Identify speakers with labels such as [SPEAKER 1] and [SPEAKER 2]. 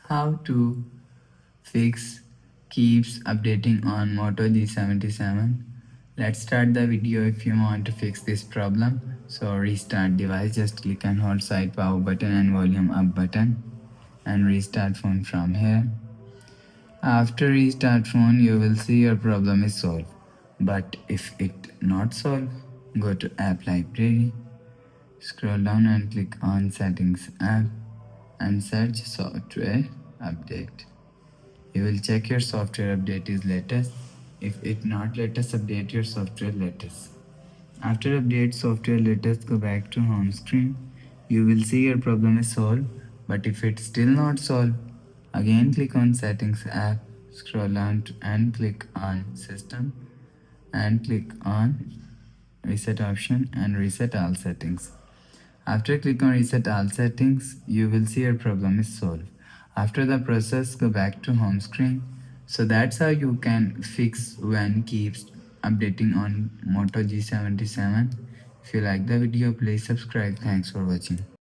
[SPEAKER 1] How to fix keeps updating on Moto G77. Let's start the video. If you want to fix this problem, so restart device, just click and hold side power button and volume up button and restart phone from here. After restart phone, you will see your problem is solved. But if it not solved, go to app library, scroll down and click on settings app and search software update. You will check your software update is latest. If it not latest, update your software latest. After update software latest, go back to home screen. You will see your problem is solved. But if it's still not solved, again click on settings app, scroll down and click on system and click on reset option and reset all settings. After click on reset all settings, you will see your problem is solved. After the process, go back to home screen. So that's how you can fix when keeps updating on Moto G77. If you like the video, please subscribe. Thanks for watching.